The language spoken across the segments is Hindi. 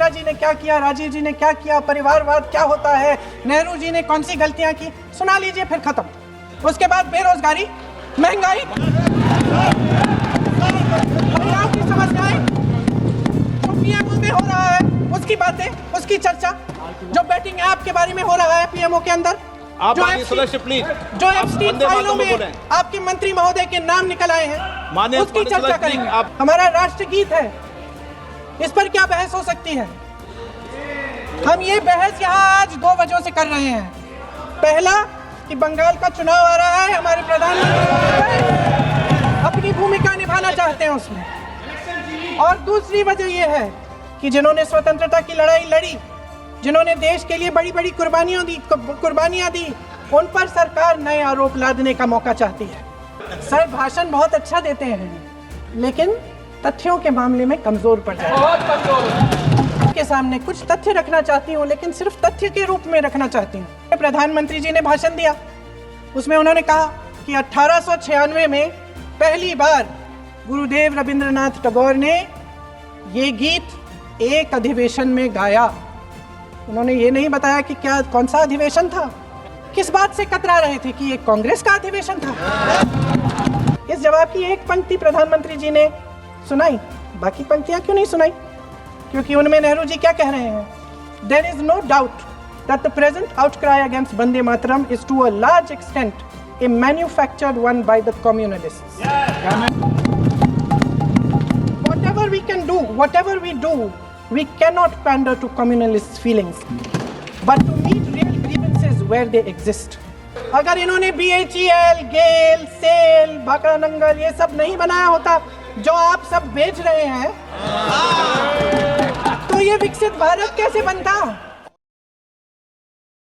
इंदिरा जी ने क्या किया, राजीव जी ने क्या किया, परिवारवाद क्या होता है, नेहरू जी ने कौन सी गलतियां की, सुना लीजिए फिर खत्म। उसके बाद बेरोजगारी, महंगाई, आप की समझ में आए जो पीएमओ में हो रहा है उसकी बातें, उसकी चर्चा, जो बैटिंग ऐप के बारे में हो रहा है पीएमओ के अंदर, जो एफस्टीन फाइलों में आपके मंत्री महोदय के नाम निकल आए हैं, उसकी चर्चा करेंगे। हमारा राष्ट्रगीत है, इस पर क्या बहस हो सकती है? हम ये बहस यहाँ आज दो वजहों से कर रहे हैं। पहला कि बंगाल का चुनाव आ रहा है, हमारे प्रधानमंत्री अपनी भूमिका निभाना चाहते हैं उसमें, और दूसरी वजह यह है कि जिन्होंने स्वतंत्रता की लड़ाई लड़ी, जिन्होंने देश के लिए बड़ी बड़ी कुर्बानियां दी, उन पर सरकार नए आरोप लादने का मौका चाहती है। सर भाषण बहुत अच्छा देते हैं, लेकिन तथ्यों के मामले में कमजोर पड़ जाते हैं। के सामने कुछ तथ्य रखना चाहती हूँ, लेकिन सिर्फ तथ्य के रूप में रखना चाहती हूँ। प्रधानमंत्री जी ने भाषण दिया, उसमें उन्होंने कहा कि 1896 में पहली बार गुरुदेव रविंद्रनाथ टैगोर ने ये गीत एक अधिवेशन में गाया। उन्होंने ये नहीं बताया कि क्या कौन सा अधिवेशन था, किस बात से कतरा रहे थे कि ये कांग्रेस का अधिवेशन था। इस जवाब की एक पंक्ति प्रधानमंत्री जी ने सुनाई, बाकी पंक्तियां क्यों नहीं सुनाई? क्योंकि उनमें नेहरू जी क्या कह रहे हैं? There is no doubt that the present outcry against Vande Mataram is to a large extent a manufactured one by the communalists. Whatever we do, we cannot pander to communalists' feelings, but to meet real grievances where they exist. अगर इन्होंने BHEL, गेल, सेल, बांका नंगल ये सब नहीं बनाया होता जो आप सब बेच रहे हैं, तो ये विकसित भारत कैसे बनता?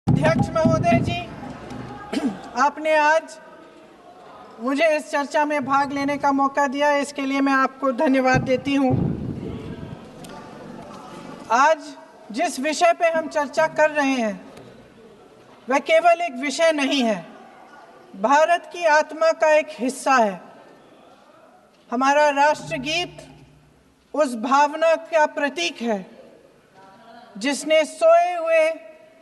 अध्यक्ष महोदय जी, आपने आज मुझे इस चर्चा में भाग लेने का मौका दिया, इसके लिए मैं आपको धन्यवाद देती हूँ। आज जिस विषय पे हम चर्चा कर रहे हैं वह केवल एक विषय नहीं है, भारत की आत्मा का एक हिस्सा है। हमारा राष्ट्रगीत उस भावना का प्रतीक है जिसने सोए हुए,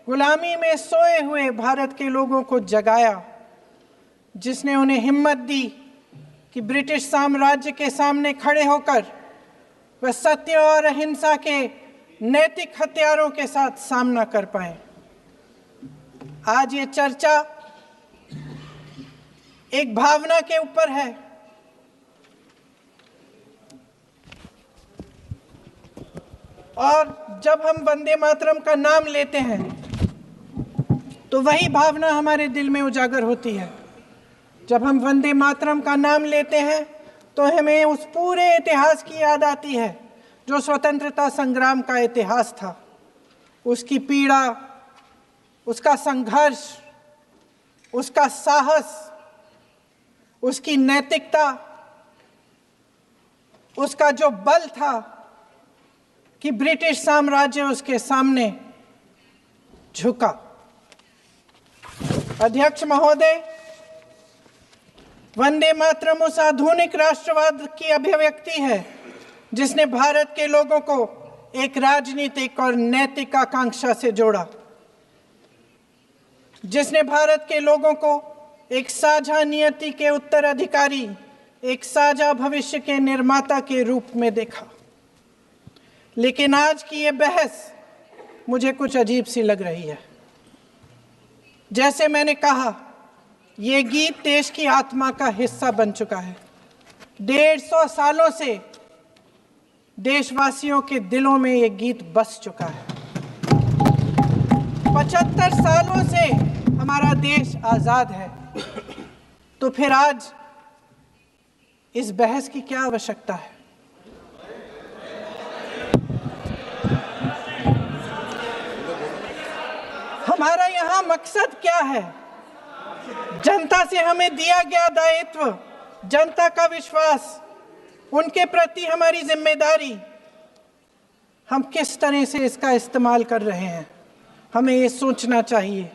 गुलामी में सोए हुए भारत के लोगों को जगाया, जिसने उन्हें हिम्मत दी कि ब्रिटिश साम्राज्य के सामने खड़े होकर वह सत्य और अहिंसा के नैतिक हथियारों के साथ सामना कर पाए। आज ये चर्चा एक भावना के ऊपर है, और जब हम वंदे मातरम का नाम लेते हैं तो वही भावना हमारे दिल में उजागर होती है। जब हम वंदे मातरम का नाम लेते हैं तो हमें उस पूरे इतिहास की याद आती है जो स्वतंत्रता संग्राम का इतिहास था, उसकी पीड़ा, उसका संघर्ष, उसका साहस, उसकी नैतिकता, उसका जो बल था कि ब्रिटिश साम्राज्य उसके सामने झुका। अध्यक्ष महोदय, वंदे मातरम उस आधुनिक राष्ट्रवाद की अभिव्यक्ति है जिसने भारत के लोगों को एक राजनीतिक और नैतिक आकांक्षा से जोड़ा, जिसने भारत के लोगों को एक साझा नियति के उत्तराधिकारी, एक साझा भविष्य के निर्माता के रूप में देखा। लेकिन आज की ये बहस मुझे कुछ अजीब सी लग रही है। जैसे मैंने कहा, ये गीत देश की आत्मा का हिस्सा बन चुका है। 150 सालों से देशवासियों के दिलों में ये गीत बस चुका है। 75 सालों से हमारा देश आजाद है, तो फिर आज इस बहस की क्या आवश्यकता है? हमारा यहाँ मकसद क्या है? जनता से हमें दिया गया दायित्व, जनता का विश्वास, उनके प्रति हमारी जिम्मेदारी, हम किस तरह से इसका इस्तेमाल कर रहे हैं, हमें ये सोचना चाहिए।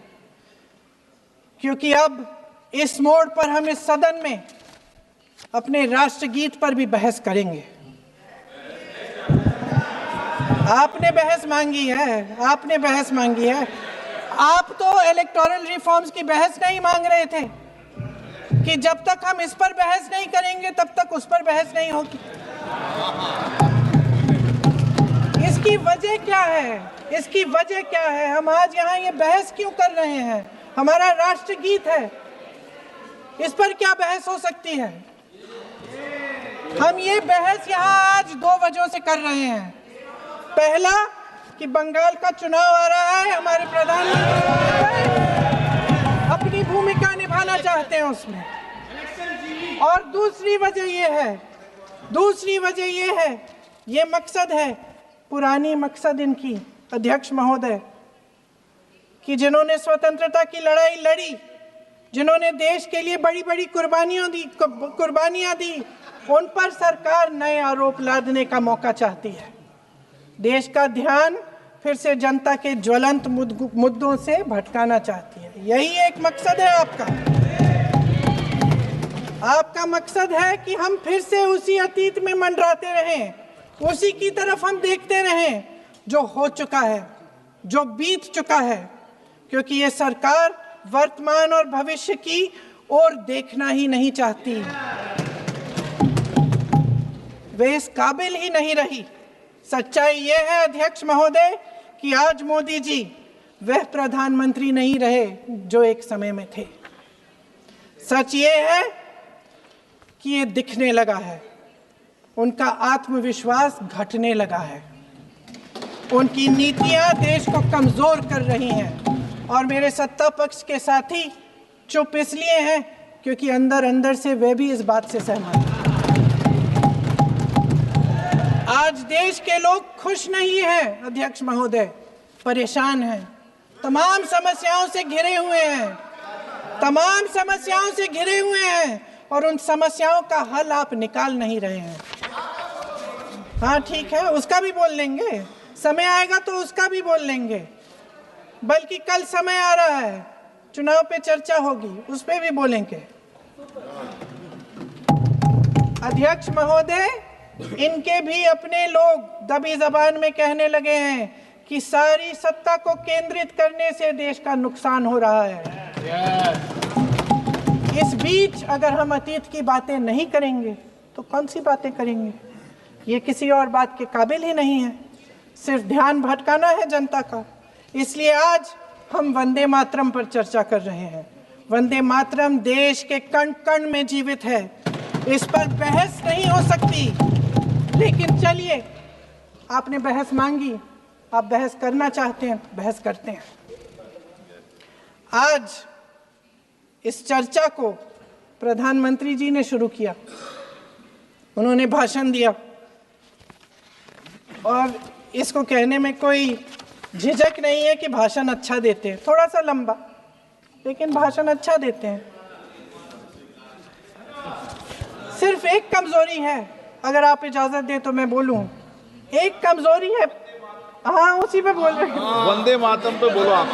क्योंकि अब इस मोड़ पर हम इस सदन में अपने राष्ट्रगीत पर भी बहस करेंगे। आपने बहस मांगी है, आपने बहस मांगी है। आप तो इलेक्टोरल रिफॉर्म्स की बहस नहीं मांग रहे थे कि जब तक हम इस पर बहस नहीं करेंगे तब तक उस पर बहस नहीं होगी। इसकी वजह क्या है? इसकी वजह क्या है? हम आज यहाँ ये बहस क्यों कर रहे हैं? हमारा राष्ट्रगीत है, इस पर क्या बहस हो सकती है? हम ये बहस यहाँ आज दो वजहों से कर रहे हैं। पहला कि बंगाल का चुनाव आ रहा है, हमारे प्रधानमंत्री अपनी भूमिका निभाना चाहते हैं उसमें। और दूसरी वजह ये है, ये मकसद है, पुरानी मकसद इनकी अध्यक्ष महोदय, कि जिन्होंने स्वतंत्रता की लड़ाई लड़ी, जिन्होंने देश के लिए बड़ी बड़ी कुर्बानियां दी, उन पर सरकार नए आरोप लादने का मौका चाहती है। देश का ध्यान फिर से जनता के ज्वलंत मुद्दों से भटकाना चाहती है। यही एक मकसद है आपका मकसद है कि हम फिर से उसी अतीत में मंडराते रहें, उसी की तरफ हम देखते रहें जो हो चुका है, जो बीत चुका है, क्योंकि ये सरकार वर्तमान और भविष्य की ओर देखना ही नहीं चाहती। वे इस काबिल ही नहीं रही। सच्चाई ये है अध्यक्ष महोदय कि आज मोदी जी वह प्रधानमंत्री नहीं रहे जो एक समय में थे। सच ये है कि ये दिखने लगा है, उनका आत्मविश्वास घटने लगा है, उनकी नीतियां देश को कमजोर कर रही हैं। और मेरे सत्ता पक्ष के साथी चुप इसलिए हैं क्योंकि अंदर अंदर से वे भी इस बात से सहमत हैं। आज देश के लोग खुश नहीं हैं अध्यक्ष महोदय, परेशान हैं, तमाम समस्याओं से घिरे हुए हैं, और उन समस्याओं का हल आप निकाल नहीं रहे हैं। हाँ ठीक है, उसका भी बोल लेंगे, समय आएगा तो उसका भी बोल लेंगे, बल्कि कल समय आ रहा है, चुनाव पे चर्चा होगी, उस पे भी बोलेंगे। अध्यक्ष महोदय, इनके भी अपने लोग दबी जबान में कहने लगे हैं कि सारी सत्ता को केंद्रित करने से देश का नुकसान हो रहा है। इस बीच अगर हम अतीत की बातें नहीं करेंगे तो कौन सी बातें करेंगे? ये किसी और बात के काबिल ही नहीं है, सिर्फ ध्यान भटकाना है जनता का। इसलिए आज हम वंदे मातरम पर चर्चा कर रहे हैं। वंदे मातरम देश के कण कण में जीवित है, इस पर बहस नहीं हो सकती। लेकिन चलिए, आपने बहस मांगी, आप बहस करना चाहते हैं, बहस करते हैं। आज इस चर्चा को प्रधानमंत्री जी ने शुरू किया, उन्होंने भाषण दिया, और इसको कहने में कोई झिझक नहीं है कि भाषण अच्छा देते हैं, थोड़ा सा लंबा, लेकिन भाषण अच्छा देते हैं। सिर्फ एक कमजोरी है, अगर आप इजाजत दें तो मैं बोलूं, एक कमजोरी है। हाँ, उसी पे बोल रहे हैं, वंदे मातरम पे बोलो आप।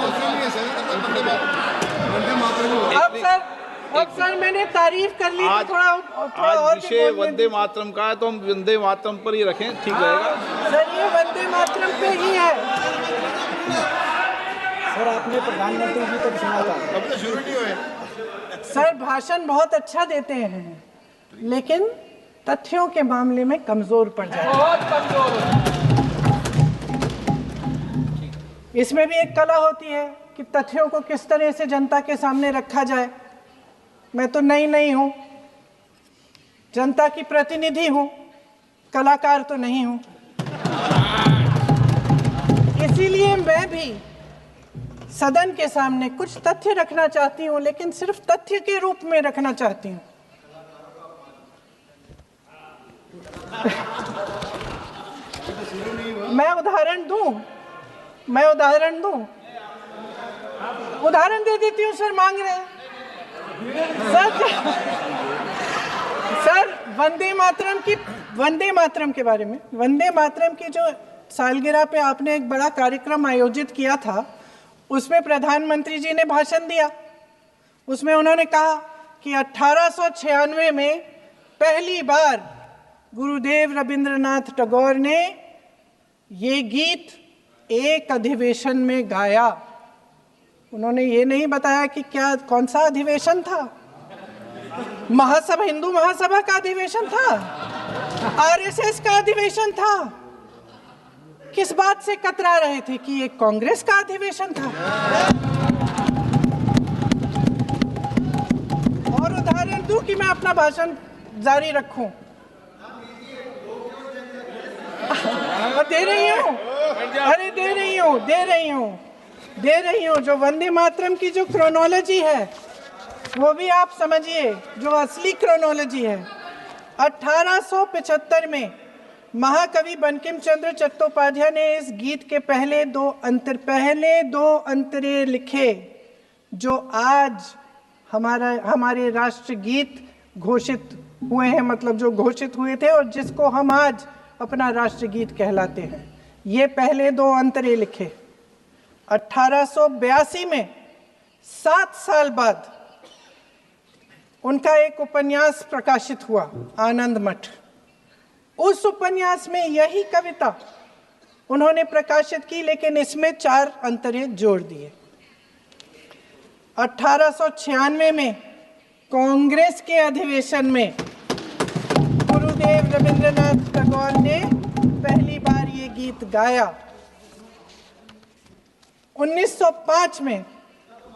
अब सर मैंने तारीफ कर ली, थोड़ा और विषय वंदे मातरम का है तो हम वंदे मातरम पर ही रखें, ठीक रहेगा। सर ये वंदे मातरम पे ही है। सर आपने प्रधानमंत्री जी को सुना था, अब तो शुरू नहीं हुए। सर भाषण बहुत अच्छा देते हैं, लेकिन तथ्यों के मामले में कमजोर पड़ जाते हैं, बहुत कमजोर। इसमें भी एक कला होती है कि तथ्यों को किस तरह से जनता के सामने रखा जाए। मैं तो नहीं हूं, जनता की प्रतिनिधि हूं, कलाकार तो नहीं हूं। इसीलिए मैं भी सदन के सामने कुछ तथ्य रखना चाहती हूं, लेकिन सिर्फ तथ्य के रूप में रखना चाहती हूं। मैं उदाहरण दे देती हूँ। सर मांग रहे हैं सर वंदे मातरम के बारे में, वंदे मातरम की जो सालगिरह पे आपने एक बड़ा कार्यक्रम आयोजित किया था, उसमें प्रधानमंत्री जी ने भाषण दिया। उसमें उन्होंने कहा कि 1896 में पहली बार गुरुदेव रविंद्रनाथ टैगोर ने ये गीत एक अधिवेशन में गाया। उन्होंने ये नहीं बताया कि क्या कौन सा अधिवेशन था। महासभा, हिंदू महासभा का अधिवेशन था, आरएसएस का अधिवेशन था। किस बात से कतरा रहे थे कि ये कांग्रेस का अधिवेशन था। और उदाहरण दूं कि मैं अपना भाषण जारी रखूं। दे रही हूं। जो वंदे मातरम की जो क्रोनोलॉजी है वो भी आप समझिए, जो असली क्रोनोलॉजी है। 1875 में महाकवि बंकिम चंद्र चट्टोपाध्याय ने इस गीत के पहले दो अंतरे लिखे, जो आज हमारे राष्ट्रगीत घोषित हुए हैं, मतलब जो घोषित हुए थे और जिसको हम आज अपना राष्ट्रगीत कहलाते हैं। ये पहले दो अंतरे लिखे 1882 में। 7 साल बाद उनका एक उपन्यास प्रकाशित हुआ, आनंद मठ। उस उपन्यास में यही कविता उन्होंने प्रकाशित की, लेकिन इसमें 4 अंतरे जोड़ दिए। 1896 में कांग्रेस के अधिवेशन में गुरुदेव रविंद्रनाथ टैगोर ने पहली बार ये गीत गाया। 1905 में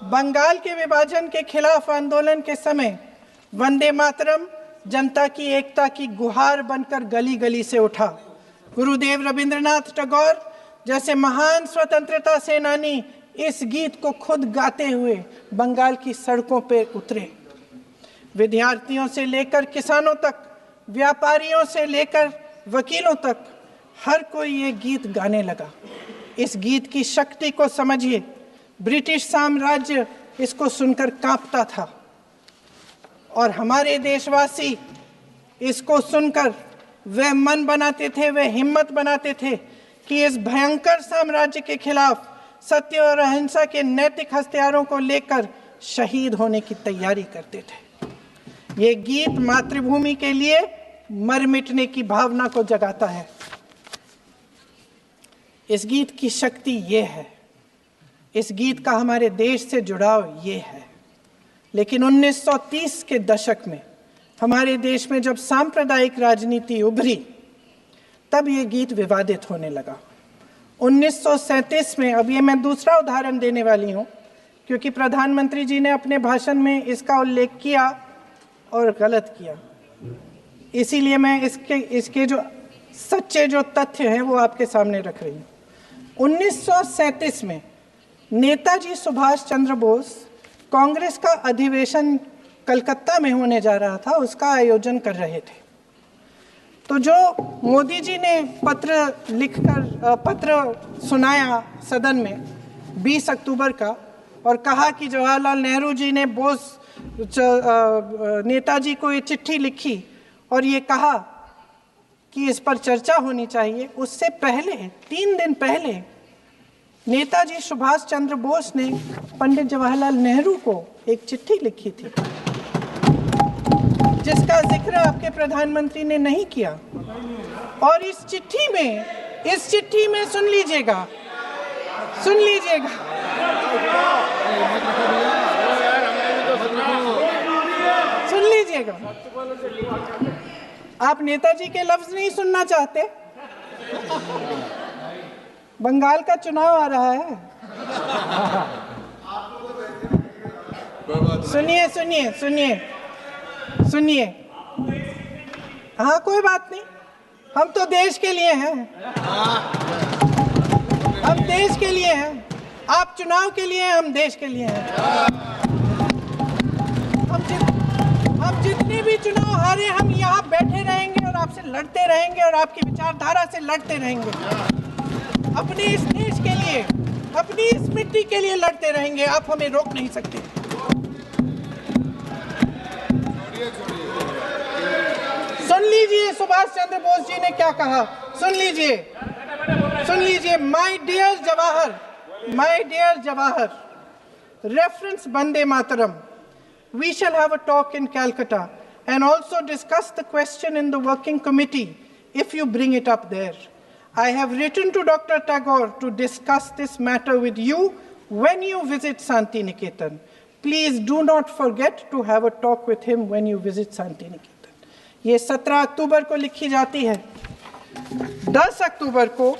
बंगाल के विभाजन के खिलाफ आंदोलन के समय वंदे मातरम जनता की एकता की गुहार बनकर गली गली से उठा। गुरुदेव रविंद्रनाथ टैगोर जैसे महान स्वतंत्रता सेनानी इस गीत को खुद गाते हुए बंगाल की सड़कों पर उतरे। विद्यार्थियों से लेकर किसानों तक, व्यापारियों से लेकर वकीलों तक, हर कोई ये गीत गाने लगा। इस गीत की शक्ति को समझिए। ब्रिटिश साम्राज्य इसको सुनकर कांपता था और हमारे देशवासी इसको सुनकर वह मन बनाते थे, वह हिम्मत बनाते थे कि इस भयंकर साम्राज्य के खिलाफ सत्य और अहिंसा के नैतिक हथियारों को लेकर शहीद होने की तैयारी करते थे। ये गीत मातृभूमि के लिए मर मिटने की भावना को जगाता है। इस गीत की शक्ति ये है, इस गीत का हमारे देश से जुड़ाव ये है। लेकिन 1930 के दशक में हमारे देश में जब सांप्रदायिक राजनीति उभरी, तब ये गीत विवादित होने लगा। 1937 में, अब ये मैं दूसरा उदाहरण देने वाली हूँ, क्योंकि प्रधानमंत्री जी ने अपने भाषण में इसका उल्लेख किया और गलत किया, इसीलिए मैं इसके जो सच्चे जो तथ्य हैं वो आपके सामने रख रही हूँ। 1937 में नेताजी सुभाष चंद्र बोस कांग्रेस का अधिवेशन कलकत्ता में होने जा रहा था, उसका आयोजन कर रहे थे। तो जो मोदी जी ने पत्र सुनाया सदन में 20 अक्टूबर का, और कहा कि जवाहरलाल नेहरू जी ने नेताजी को ये चिट्ठी लिखी और ये कहा कि इस पर चर्चा होनी चाहिए। उससे पहले 3 दिन पहले नेताजी सुभाष चंद्र बोस ने पंडित जवाहरलाल नेहरू को एक चिट्ठी लिखी थी, जिसका जिक्र आपके प्रधानमंत्री ने नहीं किया। और इस चिट्ठी में सुन लीजिएगा, आप नेताजी के लफ्ज नहीं सुनना चाहते? बंगाल का चुनाव आ रहा है। सुनिए। हाँ, कोई बात नहीं, हम तो देश के लिए हैं। हम देश के लिए हैं। आप चुनाव के लिए हैं, हम देश के लिए हैं। हम जितने भी चुनाव हारे, हम यहाँ बैठे रहेंगे और आपसे लड़ते रहेंगे और आपकी विचारधारा से लड़ते रहेंगे। अपने इस देश के लिए, अपनी इस मिट्टी के लिए लड़ते रहेंगे। आप हमें रोक नहीं सकते। सुन लीजिए सुभाष चंद्र बोस जी ने क्या कहा। सुन लीजिए। My dear Jawahar, reference Vande Mataram, we shall have a talk in Calcutta and also discuss the question in the working committee if you bring it up there. I have written to Dr. Tagore to discuss this matter with you when you visit Santi Niketan. Please do not forget to have a talk with him when you visit Santi Niketan. ये 17 अक्टूबर को लिखी जाती है। 10 अक्टूबर को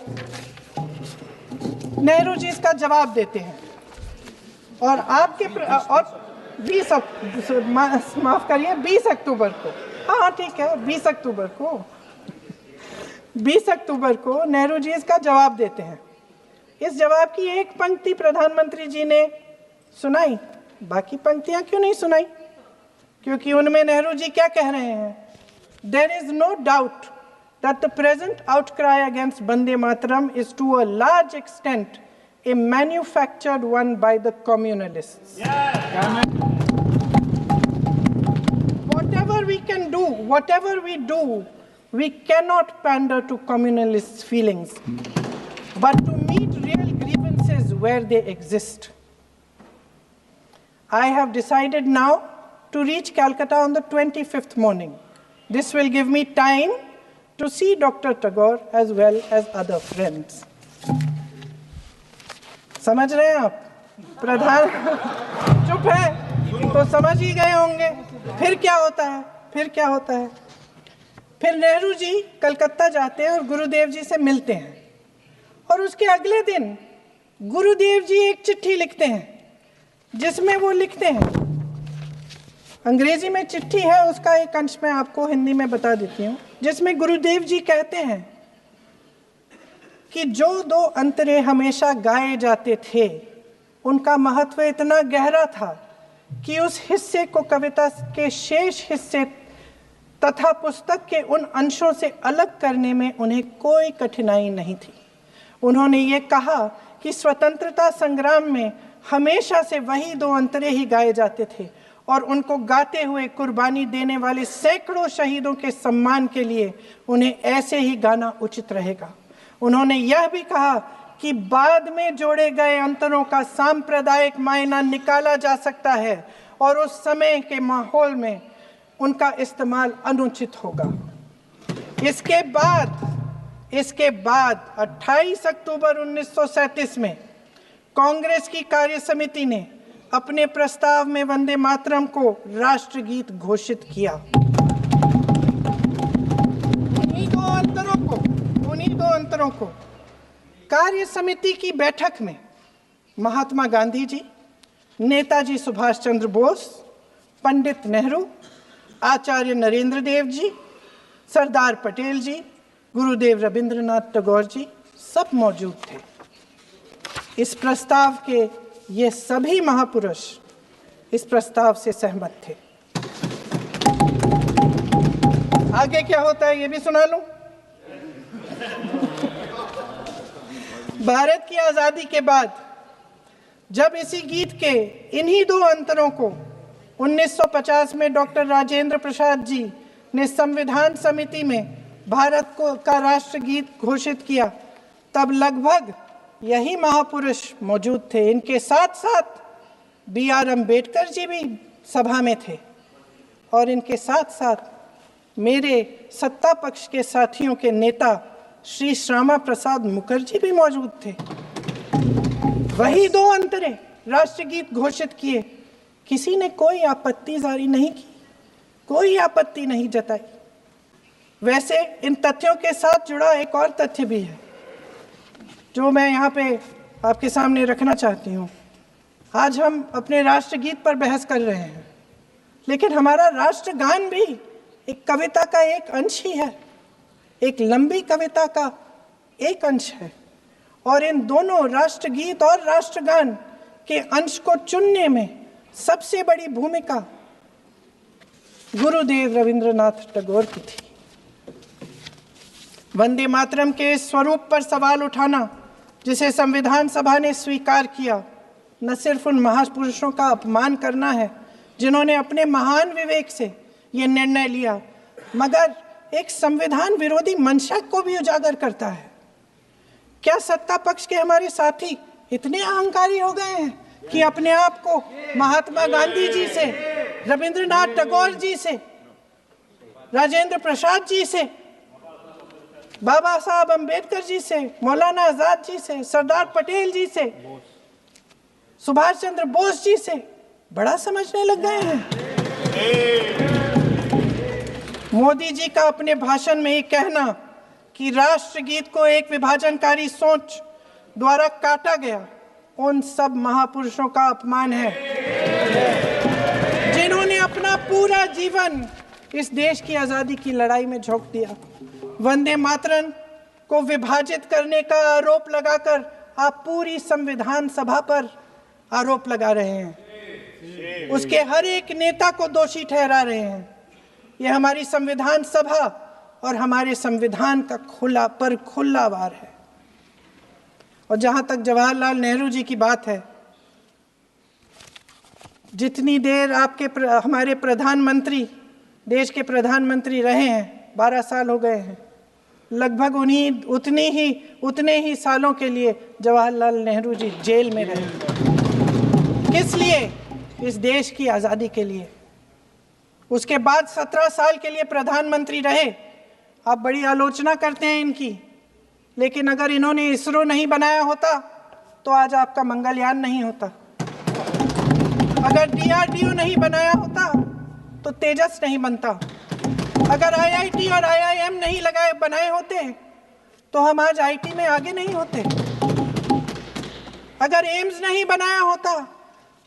नेहरू जी इसका जवाब देते हैं और आपके और 20 अक्टूबर को, हाँ ठीक है, 20 अक्टूबर को नेहरू जी इसका जवाब देते हैं। इस जवाब की एक पंक्ति प्रधानमंत्री जी ने सुनाई, बाकी पंक्तियां क्यों नहीं सुनाई? क्योंकि उनमें नेहरू जी क्या कह रहे हैं? There is no doubt that the present outcry against Vande Mataram is to a large extent a manufactured one by the communalists. Whatever we can do, whatever we do, we cannot pander to communalists' feelings, but to meet real grievances where they exist. I have decided now to reach Calcutta on the 25th morning. This will give me time to see Dr. Tagore as well as other friends. समझ रहे हैं आप? प्रधान चुप है तो समझ ही गए होंगे। फिर क्या होता है? फिर नेहरू जी कलकत्ता जाते हैं और गुरुदेव जी से मिलते हैं और उसके अगले दिन गुरुदेव जी एक चिट्ठी लिखते हैं जिसमें वो लिखते हैं, अंग्रेजी में चिट्ठी है, उसका एक अंश मैं आपको हिंदी में बता देती हूँ, जिसमें गुरुदेव जी कहते हैं कि जो 2 अंतरे हमेशा गाए जाते थे उनका महत्व इतना गहरा था कि उस हिस्से को कविता के शेष हिस्से तथा पुस्तक के उन अंशों से अलग करने में उन्हें कोई कठिनाई नहीं थी। उन्होंने ये कहा कि स्वतंत्रता संग्राम में हमेशा से वही 2 अंतरे ही गाए जाते थे और उनको गाते हुए कुर्बानी देने वाले सैकड़ों शहीदों के सम्मान के लिए उन्हें ऐसे ही गाना उचित रहेगा। उन्होंने यह भी कहा कि बाद में जोड़े गए अंतरों का सांप्रदायिक मायना निकाला जा सकता है और उस समय के माहौल में उनका इस्तेमाल अनुचित होगा। इसके बाद 28 अक्टूबर 1937 में कांग्रेस की कार्य समिति ने अपने प्रस्ताव में वंदे मातरम को राष्ट्रगीत घोषित किया। उन्हीं दो अंतरों को कार्य समिति की बैठक में महात्मा गांधी जी, नेताजी सुभाष चंद्र बोस, पंडित नेहरू, आचार्य नरेंद्र देव जी, सरदार पटेल जी, गुरुदेव रविंद्रनाथ टैगोर जी सब मौजूद थे। इस प्रस्ताव के ये सभी महापुरुष इस प्रस्ताव से सहमत थे। आगे क्या होता है ये भी सुना लूं। भारत की आजादी के बाद जब इसी गीत के इन्हीं 2 अंतरों को 1950 में डॉक्टर राजेंद्र प्रसाद जी ने संविधान समिति में भारत का राष्ट्रगीत घोषित किया, तब लगभग यही महापुरुष मौजूद थे। इनके साथ साथ B.R. अम्बेडकर जी भी सभा में थे और इनके साथ साथ मेरे सत्ता पक्ष के साथियों के नेता श्री श्यामा प्रसाद मुखर्जी भी मौजूद थे। वही 2 अंतरे राष्ट्रगीत घोषित किए, किसी ने कोई आपत्ति जारी नहीं की, कोई आपत्ति नहीं जताई। वैसे इन तथ्यों के साथ जुड़ा एक और तथ्य भी है जो मैं यहाँ पे आपके सामने रखना चाहती हूँ। आज हम अपने राष्ट्रगीत पर बहस कर रहे हैं, लेकिन हमारा राष्ट्रगान भी एक कविता का एक अंश ही है, एक लंबी कविता का एक अंश है। और इन दोनों राष्ट्रगीत और राष्ट्रगान के अंश को चुनने में सबसे बड़ी भूमिका गुरुदेव रविंद्रनाथ टैगोर की थी। वंदे मातरम के स्वरूप पर सवाल उठाना, जिसे संविधान सभा ने स्वीकार किया, न सिर्फ उन महापुरुषों का अपमान करना है जिन्होंने अपने महान विवेक से ये निर्णय लिया, मगर एक संविधान विरोधी मंशा को भी उजागर करता है। क्या सत्ता पक्ष के हमारे साथी इतने अहंकारी हो गए हैं कि अपने आप को महात्मा गांधी जी से, रविंद्रनाथ टैगोर जी से, राजेंद्र प्रसाद जी से बाबा साहब अंबेडकर जी से, मौलाना आजाद जी से, सरदार पटेल जी से, सुभाष चंद्र बोस जी से बड़ा समझने लग गए हैं। मोदी जी का अपने भाषण में ही कहना कि राष्ट्रगीत को एक विभाजनकारी सोच द्वारा काटा गया, उन सब महापुरुषों का अपमान है जिन्होंने अपना पूरा जीवन इस देश की आजादी की लड़ाई में झोंक दिया। वंदे मातरम को विभाजित करने का आरोप लगाकर आप पूरी संविधान सभा पर आरोप लगा रहे हैं, उसके हर एक नेता को दोषी ठहरा रहे हैं। यह हमारी संविधान सभा और हमारे संविधान का खुला वार है। और जहां तक जवाहरलाल नेहरू जी की बात है, जितनी देर हमारे प्रधानमंत्री देश के प्रधानमंत्री रहे हैं, 12 साल हो गए हैं, लगभग उतने ही सालों के लिए जवाहरलाल नेहरू जी जेल में रहे। किस लिए? इस देश की आज़ादी के लिए। उसके बाद 17 साल के लिए प्रधानमंत्री रहे। आप बड़ी आलोचना करते हैं इनकी, लेकिन अगर इन्होंने इसरो नहीं बनाया होता तो आज आपका मंगलयान नहीं होता। अगर DRDO नहीं बनाया होता तो तेजस नहीं बनता। अगर IIT और IIM नहीं बनाए होते तो हम आज IT में आगे नहीं होते। अगर एम्स नहीं बनाया होता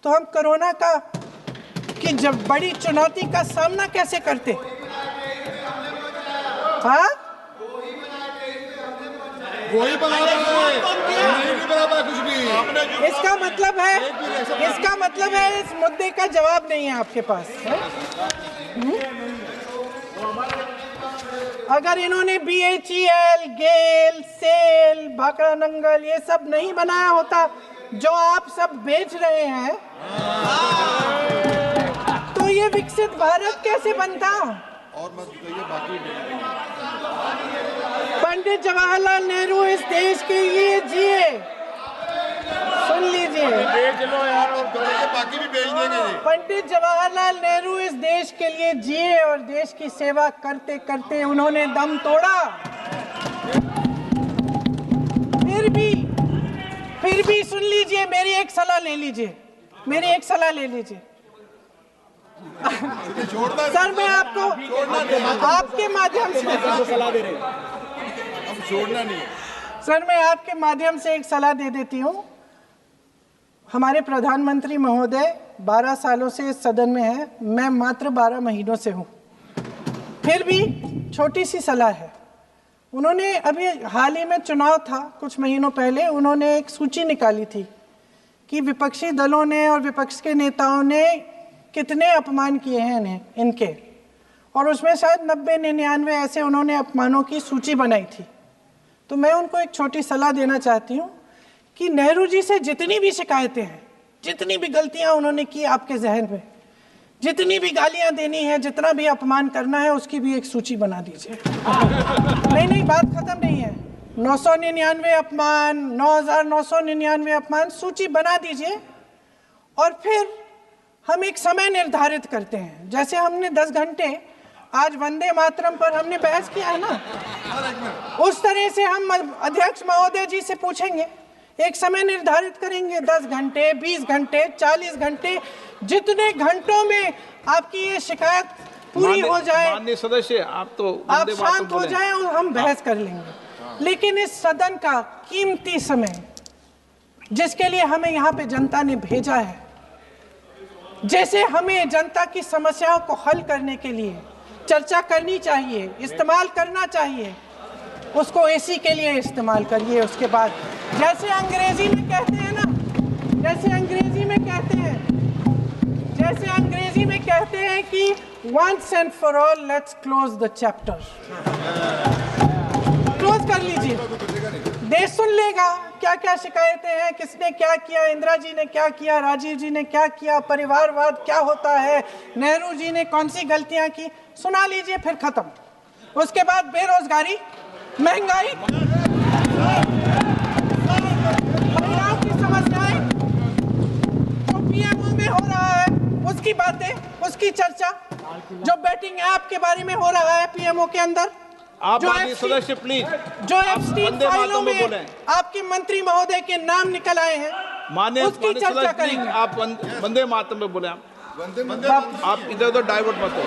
तो हम कोरोना की जब बड़ी चुनौती का सामना कैसे करते? हाँ, वही बना रहा है, नहीं बना पाया कुछ भी। इसका मतलब है इस मुद्दे का जवाब नहीं है आपके पास। अगर इन्होंने BHEL, गेल, सेल, भाखड़ा नंगल ये सब नहीं बनाया होता जो आप सब बेच रहे हैं, तो ये विकसित भारत कैसे बनता? और मत कहिए बाकी। पंडित जवाहरलाल नेहरू इस देश के लिए जिए। सुन लीजिए, बेच लो यार, और बाकी भी बेच देंगे। पंडित जवाहरलाल नेहरू इस देश के लिए जिए और देश की सेवा करते करते उन्होंने दम तोड़ा। फिर भी सुन लीजिए, मेरी एक सलाह ले लीजिए। सर, मैं आपके माध्यम से सलाह दे रहे हैं, हम छोड़ना नहीं। सर, मैं आपके माध्यम से एक सलाह दे देती हूँ। हमारे प्रधानमंत्री महोदय 12 सालों से इस सदन में हैं, मैं मात्र 12 महीनों से हूँ। फिर भी छोटी सी सलाह है। उन्होंने अभी हाल ही में चुनाव था, कुछ महीनों पहले उन्होंने एक सूची निकाली थी कि विपक्षी दलों ने और विपक्ष के नेताओं ने कितने अपमान किए हैं इनके, और उसमें शायद 90-99 ऐसे उन्होंने अपमानों की सूची बनाई थी। तो मैं उनको एक छोटी सलाह देना चाहती हूँ कि नेहरू जी से जितनी भी शिकायतें हैं, जितनी भी गलतियाँ उन्होंने की आपके जहन में, जितनी भी गालियाँ देनी है, जितना भी अपमान करना है, उसकी भी एक सूची बना दीजिए। नहीं, बात खत्म नहीं है। 999 अपमान, 9999 अपमान, सूची बना दीजिए। और फिर हम एक समय निर्धारित करते हैं, जैसे हमने 10 घंटे आज वंदे मातरम पर हमने बहस किया है ना, उस तरह से हम अध्यक्ष महोदय जी से पूछेंगे, एक समय निर्धारित करेंगे, 10 घंटे, 20 घंटे, 40 घंटे, जितने घंटों में आपकी ये शिकायत पूरी हो जाए, माननीय सदस्य, आप शांत हो जाए और हम बहस कर लेंगे। लेकिन इस सदन का कीमती समय, जिसके लिए हमें यहाँ पे जनता ने भेजा है, जैसे हमें जनता की समस्याओं को हल करने के लिए चर्चा करनी चाहिए, इस्तेमाल करना चाहिए, उसको इसी के लिए इस्तेमाल करिए। उसके बाद जैसे अंग्रेजी में कहते हैं कि once and for all let's close the chapter, close कर लीजिए। देश सुन लेगा क्या क्या शिकायतें हैं, किसने क्या किया, इंदिरा जी ने क्या किया, राजीव जी ने क्या किया, परिवारवाद क्या होता है, नेहरू जी ने कौन सी गलतियां की, सुना लीजिए, फिर खत्म। उसके बाद बेरोजगारी, महंगाई, महिलाओं की समस्याएं, जो पीएमओ में हो रहा है उसकी बातें, उसकी चर्चा, जो बैटिंग ऐप के बारे में हो रहा है पीएमओ के अंदर, आप जो माननीय एफसी सदस्य प्लीज जो एफसी वंदे फाइलों मातरम में में बोलें। आपके मंत्री महोदय के नाम निकल आए हैं, माननीय उसकी चर्चा सदस्य प्लीज करेंगे। आप वंदे मातरम में बोले। आप- आप इधर उधर डाइवर्ट मत हो।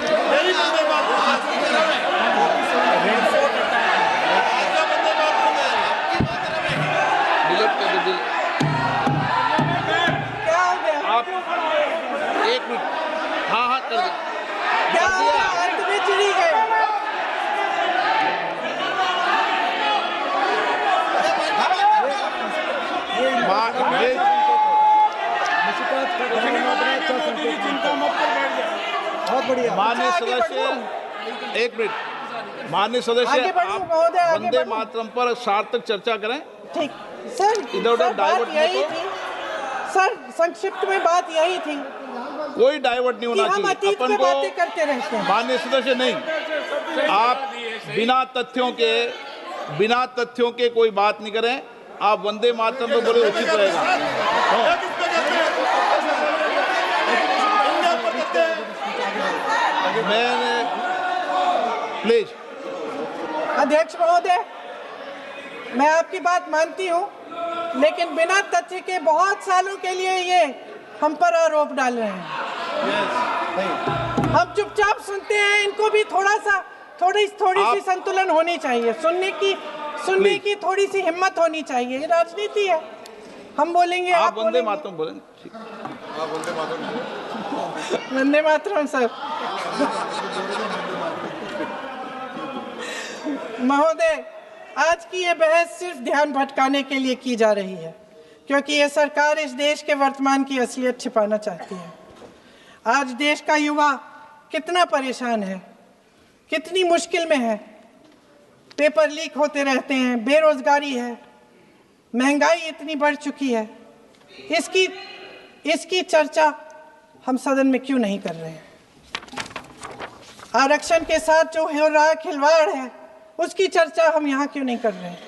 डिलीट कर दो, क्या हो गया? आप 1 मिनट। हाँ हाँ कर दो। क्या हो गया? अंत में चिड़ी गए। बहुत बढ़िया। माननीय आगे सदस्य 1 मिनट। माननीय सदस्य आगे बढ़ूं, आप महोदय, आगे वंदे बढ़ूं। मातरम पर सार्थक चर्चा करें। ठीक सर, इधर उधर सर, बात डाइवर्ट मत यही हो। थी सर, संक्षिप्त में बात यही थी कोई डाइवर्ट नहीं कि होना हम चाहिए अतीत अपन पे को। बातें करते रहते हैं। माननीय सदस्य नहीं, आप बिना तथ्यों के कोई बात नहीं करें। आप वंदे मातरम पे बोले उचित रहेगा। मैंने प्लीज। अध्यक्ष महोदय, मैं आपकी बात मानती हूँ, लेकिन बिना तथ्य के बहुत सालों के लिए ये हम पर आरोप डाल रहे हैं। हम चुपचाप सुनते हैं, इनको भी थोड़ी सी संतुलन होनी चाहिए। सुनने की थोड़ी सी हिम्मत होनी चाहिए। ये राजनीति है, हम बोलेंगे, आप आप वंदे बोलेंगे। मातरम बोलें। ठीक। वंदे मातरम सर। महोदय, आज की ये बहस सिर्फ ध्यान भटकाने के लिए की जा रही है, क्योंकि ये सरकार इस देश के वर्तमान की असलियत छिपाना चाहती है। आज देश का युवा कितना परेशान है, कितनी मुश्किल में है। पेपर लीक होते रहते हैं, बेरोजगारी है, महंगाई इतनी बढ़ चुकी है। इसकी चर्चा हम सदन में क्यों नहीं कर रहे हैं? आरक्षण के साथ जो हो रहा खिलवाड़ है, उसकी चर्चा हम यहाँ क्यों नहीं कर रहे हैं?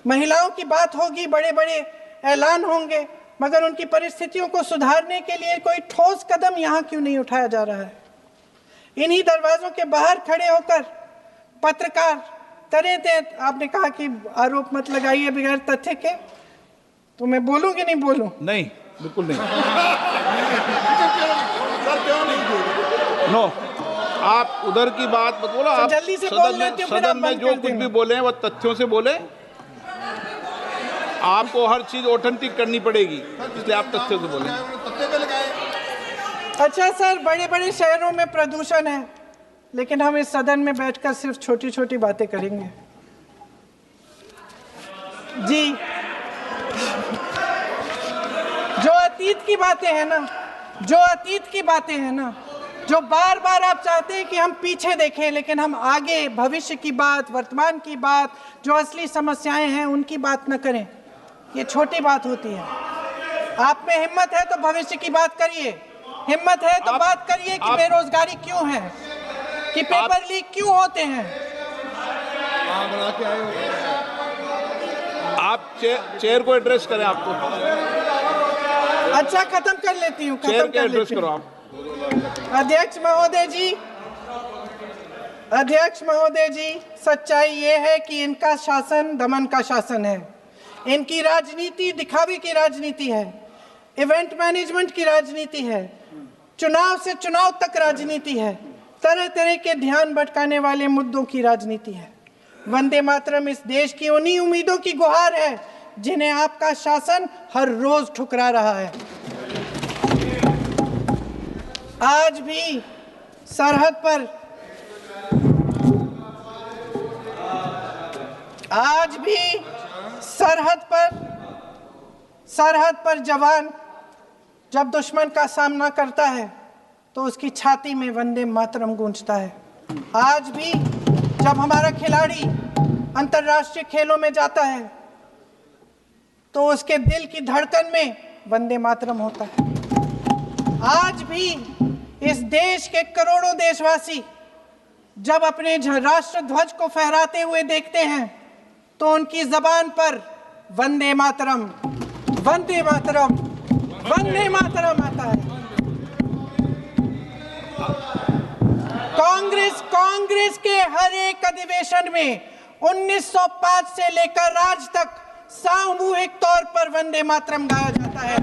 महिलाओं की बात होगी, बड़े बड़े ऐलान होंगे, मगर उनकी परिस्थितियों को सुधारने के लिए कोई ठोस कदम यहाँ क्यों नहीं उठाया जा रहा है? इन्हीं दरवाजों के बाहर खड़े होकर पत्रकार तरह आपने कहा कि आरोप मत लगाइए बगैर तथ्य के, तो मैं बोलूं कि नहीं बोलूं? नहीं, बिल्कुल नहीं। नो, आप उधर की बात मत बोलो। आप जल्दी से बोल लेते हो, फिर आप सदन में बंद जो कर कुछ देना। भी बोले वो तथ्यों से बोले। आपको हर चीज ऑथेंटिक करनी पड़ेगी, इसलिए आप तथ्यों से बोले। अच्छा सर, बड़े बड़े शहरों में प्रदूषण है, लेकिन हम इस सदन में बैठकर सिर्फ छोटी छोटी बातें करेंगे। जी, जो अतीत की बातें हैं ना, जो बार बार आप चाहते हैं कि हम पीछे देखें, लेकिन हम आगे भविष्य की बात, वर्तमान की बात, जो असली समस्याएं हैं उनकी बात न करें, ये छोटी बात होती है। आप में हिम्मत है तो भविष्य की बात करिए, हिम्मत है तो बात करिए कि बेरोजगारी क्यों है, कि पेपर लीक क्यों होते हैं। आप चेयर को एड्रेस करें। आपको अच्छा, खत्म कर लेती हूँ, चेयर के एड्रेस करो आप। अध्यक्ष महोदय जी, सच्चाई ये है कि इनका शासन दमन का शासन है। इनकी राजनीति दिखावे की राजनीति है, इवेंट मैनेजमेंट की राजनीति है, चुनाव से चुनाव तक राजनीति है, तरह तरह के ध्यान भटकाने वाले मुद्दों की राजनीति है। वंदे मातरम इस देश की उन्हीं उम्मीदों की गुहार है जिन्हें आपका शासन हर रोज ठुकरा रहा है। आज भी सरहद पर जवान जब दुश्मन का सामना करता है तो उसकी छाती में वंदे मातरम गूंजता है। आज भी जब हमारा खिलाड़ी अंतर्राष्ट्रीय खेलों में जाता है तो उसके दिल की धड़कन में वंदे मातरम होता है। आज भी इस देश के करोड़ों देशवासी जब अपने राष्ट्र ध्वज को फहराते हुए देखते हैं तो उनकी जबान पर वंदे मातरम, वंदे मातरम, वंदे मातरम आता है। कांग्रेस के हर एक अधिवेशन में 1905 से लेकर आज तक सामूहिक तौर पर वंदे मातरम गाया जाता है।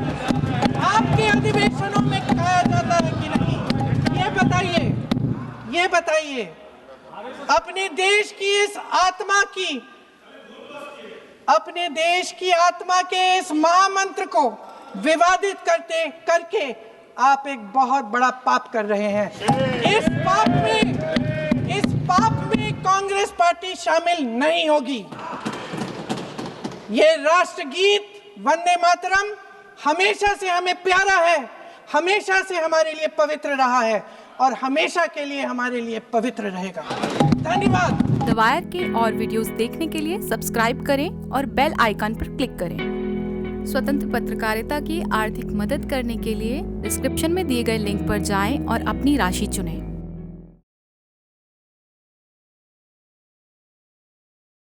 आपके अधिवेशनों में गाया जाता है कि नहीं, ये बताइए। अपने देश की आत्मा के इस महामंत्र को विवादित करके आप एक बहुत बड़ा पाप कर रहे हैं। इस पाप में कांग्रेस पार्टी शामिल नहीं होगी। ये राष्ट्रगीत वंदे मातरम हमेशा से हमें प्यारा है, हमेशा से हमारे लिए पवित्र रहा है और हमेशा के लिए हमारे लिए पवित्र रहेगा। धन्यवाद। द वायर के और वीडियोस देखने के लिए सब्सक्राइब करें और बेल आइकन पर क्लिक करें। स्वतंत्र पत्रकारिता की आर्थिक मदद करने के लिए डिस्क्रिप्शन में दिए गए लिंक पर जाएं और अपनी राशि चुनें।